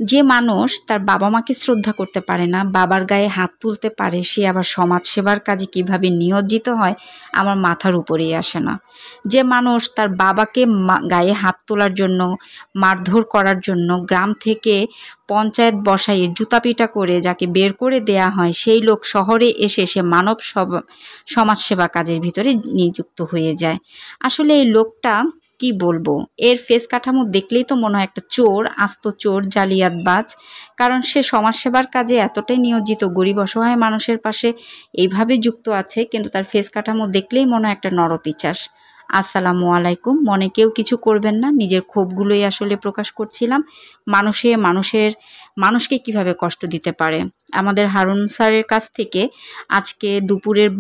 যে মানুষ তার বাবা মাকে শ্রদ্ধা করতে পারে না, বাবার গায়ে হাত তুলতে পারে, সে আবার সমাজ সেবার কাজে কিভাবে নিয়োজিত হয় আমার মাথার উপরেই আসে না। যে মানুষ তার বাবাকে গায়ে হাত তোলার জন্য, মারধর করার জন্য গ্রাম থেকে পঞ্চায়েত বসাইয়ে জুতাপিটা করে যাকে বের করে দেয়া হয়, সেই লোক শহরে এসে সে সমাজসেবা কাজের ভিতরে নিযুক্ত হয়ে যায়। আসলে এই লোকটা কি বলবো, এর ফেস কাঠামো দেখলেই তো মনে হয় একটা চোর, আস্ত চোর, জালিয়াতবাজ। কারণ সে সমাজসেবার কাজে এতটাই নিয়োজিত, গরিব অসহায় মানুষের পাশে এইভাবে যুক্ত আছে, কিন্তু তার ফেস কাঠামো দেখলেই মনে হয় একটা নরপিশাচ। আসসালামু আলাইকুম। মনে কেউ কিছু করবেন না, নিজের ক্ষোভগুলোই আসলে প্রকাশ করছিলাম। মানুষকে কিভাবে কষ্ট দিতে পারে। আমাদের হারুন স্যারের কাছ থেকে আজকে দুপুরের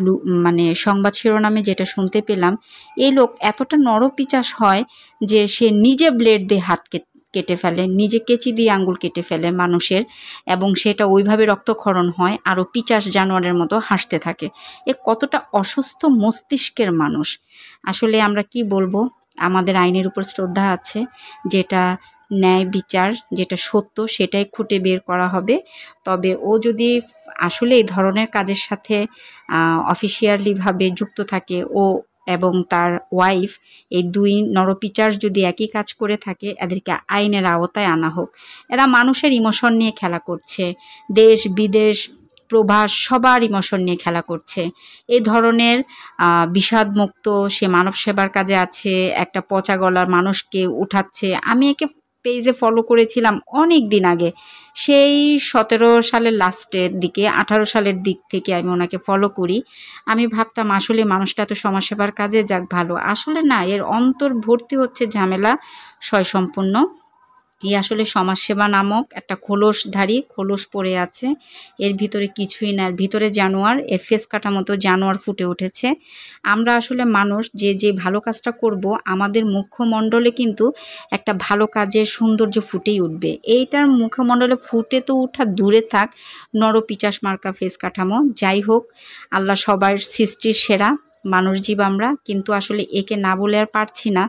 সংবাদ শিরোনামে যেটা শুনতে পেলাম, এই লোক এতটা নরপিশাচ হয় যে সে নিজে ব্লেড দিয়ে হাত কেটে ফেলে, নিজে কেচি দিয়ে আঙ্গুল কেটে ফেলে মানুষের, এবং সেটা ওইভাবে রক্তক্ষরণ হয়, আরও পিশাচ জানোয়ারের মতো হাসতে থাকে। এ কতটা অসুস্থ মস্তিষ্কের মানুষ। আসলে আমরা কি বলবো, আমাদের আইনের উপর শ্রদ্ধা আছে, যেটা ন্যায় বিচার, যেটা সত্য সেটাই খুঁটে বের করা হবে। তবে ও যদি আসলে এই ধরনের কাজের সাথে অফিসিয়ালিভাবে যুক্ত থাকে, ও এবং তার ওয়াইফ, এই দুই নরপিশাচ যদি একই কাজ করে থাকে, এদেরকে আইনের আওতায় আনা হোক। এরা মানুষের ইমোশন নিয়ে খেলা করছে, দেশ বিদেশ প্রবাস সবার ইমোশন নিয়ে খেলা করছে। এই ধরনের বিষাদমুক্ত সে মানব সেবার কাজে আছে, একটা পচা গলার মানুষকে উঠাচ্ছে। আমি একে পেজে ফলো করেছিলাম অনেক দিন আগে, সেই 17 সালের লাস্টের দিকে, 18 সালের দিক থেকে আমি ওনাকে ফলো করি। আমি ভাবতাম আসলে মানুষটা তো সমাজসেবার কাজে, যাক ভালো। আসলে না, এর অন্তর ভর্তি হচ্ছে ঝামেলা সম্পূর্ণ। এই আসলে সমাজসেবা নামক একটা খোলস পড়ে আছে, এর ভিতরে কিছুই না, এর ভিতরে জানোয়ার, এর ফেস কাটা মতো জানোয়ার ফুটে উঠেছে। আমরা আসলে মানুষ যে ভালো কাজটা করব, আমাদের মুখমণ্ডলে কিন্তু একটা ভালো কাজের সৌন্দর্য ফুটেই উঠবে। এইটার মুখমণ্ডলে ফুটে তো উঠা দূরে থাক, নরপিশাচ মার্কা ফেস কাঠামো। যাই হোক, আল্লাহ সবার সৃষ্টির সেরা মানুষ জীব আমরা, কিন্তু আসলে একে না বলে আর পারছি না।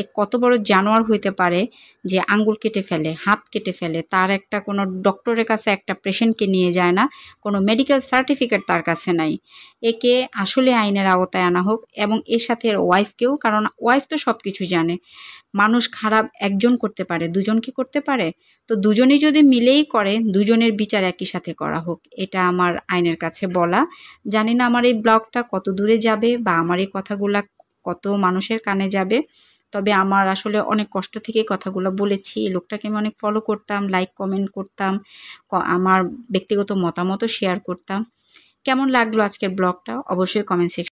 এ কত বড় জানোয়ার হইতে পারে যে আঙ্গুল কেটে ফেলে, হাত কেটে ফেলে, তার একটা কোনো ডক্টরের কাছে একটা পেশেন্টকে নিয়ে যায় না, কোনো মেডিকেল সার্টিফিকেট তার কাছে নাই। একে আসলে আইনের আওতায় আনা হোক, এবং এর সাথে এর ওয়াইফকেও, কারণ ওয়াইফ তো সব কিছু জানে। মানুষ খারাপ একজন করতে পারে, দুজন কি করতে পারে? তো দুজনেই যদি মিলেই করে, দুজনের বিচার একই সাথে করা হোক, এটা আমার আইনের কাছে বলা। জানি না আমার এই ব্লগটা কত দূরে যাবে, বা আমার এই কথাগুলা কত মানুষের কানে যাবে। তবে আমার আসলে অনেক কষ্ট থেকে কথাগুলো বলেছি। এই লোকটাকে আমি অনেক ফলো করতাম, লাইক কমেন্ট করতাম, আমার ব্যক্তিগত মতামতও শেয়ার করতাম। কেমন লাগলো আজকের ব্লগটা অবশ্যই কমেন্ট সেকশন